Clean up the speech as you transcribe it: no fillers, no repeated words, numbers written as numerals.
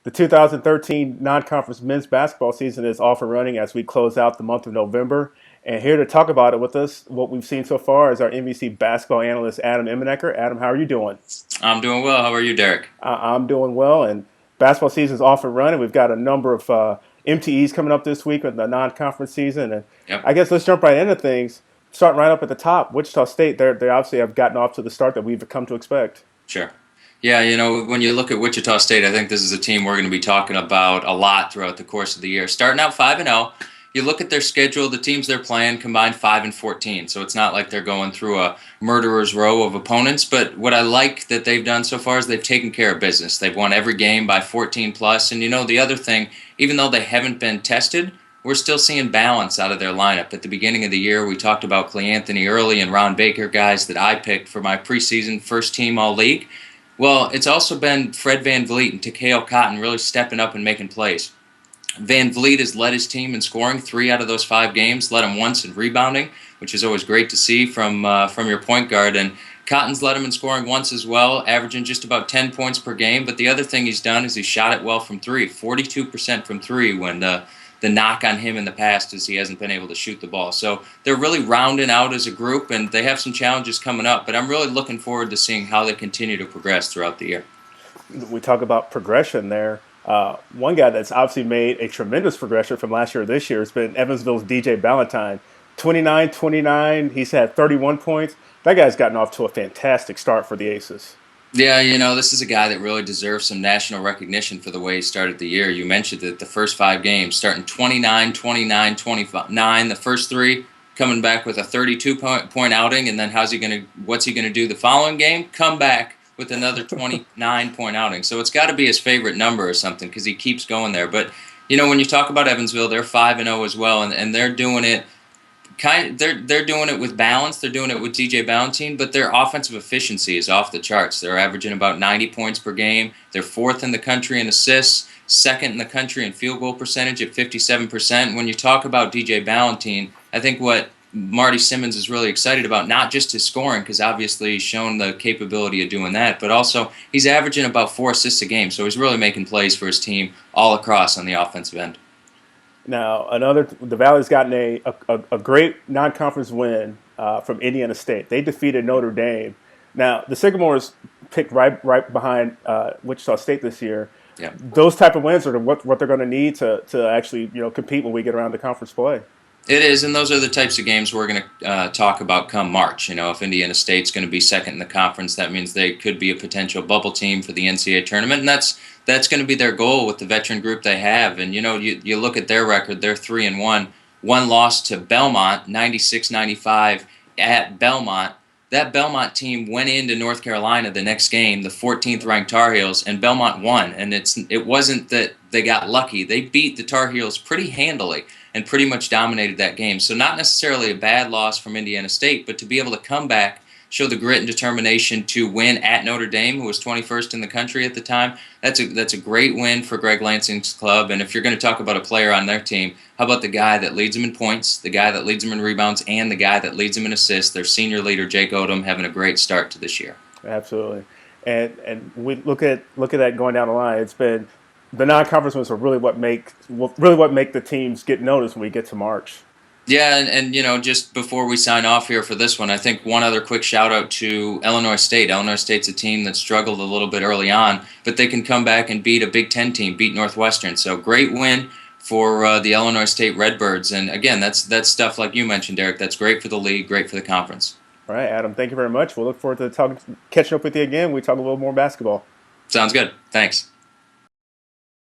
The 2013 non-conference men's basketball season is off and running as we close out the month of November. And here to talk about it with us, what we've seen so far, is our NBC basketball analyst, Adam Emmenecker. Adam, how are you doing? I'm doing well. How are you, Derek? I'm doing well, and basketball season's off and running. We've got a number of MTEs coming up this week with the non-conference season. And Yep, I guess let's jump right into things. Starting right up at the top, Wichita State, they obviously have gotten off to the start that we've come to expect. sure. Yeah, when you look at Wichita State, I think this is a team we're going to be talking about a lot throughout the course of the year. Starting out 5-0, you look at their schedule, the teams they're playing combined 5-14. So it's not like they're going through a murderer's row of opponents. But what I like that they've done so far is they've taken care of business. They've won every game by 14 plus. And the other thing, even though they haven't been tested, we're still seeing balance out of their lineup. At the beginning of the year, we talked about Clay Anthony early and Ron Baker, guys that I picked for my preseason first team all-league. Well, it's also been Fred VanVleet and Takeo Cotton really stepping up and making plays. VanVleet has led his team in scoring 3 out of those 5 games, led him once in rebounding, which is always great to see from your point guard. And Cotton's led him in scoring once as well, averaging just about 10 points per game. But the other thing he's done is he shot it well from 3, 42% from 3 when the knock on him in the past is he hasn't been able to shoot the ball. So they're really rounding out as a group, and they have some challenges coming up. But I'm really looking forward to seeing how they continue to progress throughout the year. We talk about progression there. One guy that's obviously made a tremendous progression from last year to this year has been Evansville's DJ Balentine. 29-29, he's had 31 points. That guy's gotten off to a fantastic start for the Aces. Yeah, this is a guy that really deserves some national recognition for the way he started the year. You mentioned that the first 5 games, starting 29, 29, 29, the first 3 coming back with a 32-point outing, and then what's he gonna do the following game? Come back with another 29-point outing. So it's got to be his favorite number or something because he keeps going there. But when you talk about Evansville, they're 5-0 as well, and they're doing it. They're doing it with balance. They're doing it with DJ Balentine, but their offensive efficiency is off the charts. They're averaging about 90 points per game. They're 4th in the country in assists, 2nd in the country in field goal percentage at 57%. When you talk about DJ Balentine, I think what Marty Simmons is really excited about, not just his scoring, because obviously he's shown the capability of doing that, but also he's averaging about 4 assists a game. So he's really making plays for his team all across on the offensive end. Now, the Valley's gotten a great non-conference win from Indiana State. They defeated Notre Dame. Now, the Sycamores picked right behind Wichita State this year. Yeah. Those type of wins are what they're going to need to actually compete when we get around to conference play. It is, and those are the types of games we're going to talk about come March. If Indiana State's going to be 2nd in the conference, that means they could be a potential bubble team for the NCAA tournament, and that's going to be their goal with the veteran group they have. And you look at their record; they're 3-1. One loss to Belmont, 96-95 at Belmont. That Belmont team went into North Carolina the next game, the 14th ranked Tar Heels, and Belmont won. And it wasn't that they got lucky; they beat the Tar Heels pretty handily and pretty much dominated that game. So not necessarily a bad loss from Indiana State, but to be able to come back, show the grit and determination to win at Notre Dame, who was 21st in the country at the time, that's a great win for Greg Lansing's club. And if you're going to talk about a player on their team, how about the guy that leads them in points, the guy that leads them in rebounds, and the guy that leads them in assists, their senior leader, Jake Odom, having a great start to this year. Absolutely. And we look at that going down the line. It's been the non-conference wins are really what make the teams get noticed when we get to March. Yeah, and just before we sign off here for this one, I think one other quick shout out to Illinois State. Illinois State's a team that struggled a little bit early on, but they can come back and beat a Big Ten team, beat Northwestern. So great win for the Illinois State Redbirds. And again, that's stuff like you mentioned, Derek. That's great for the league, great for the conference. All right, Adam, thank you very much. We'll look forward to catching up with you again. We talk a little more basketball. Sounds good. Thanks.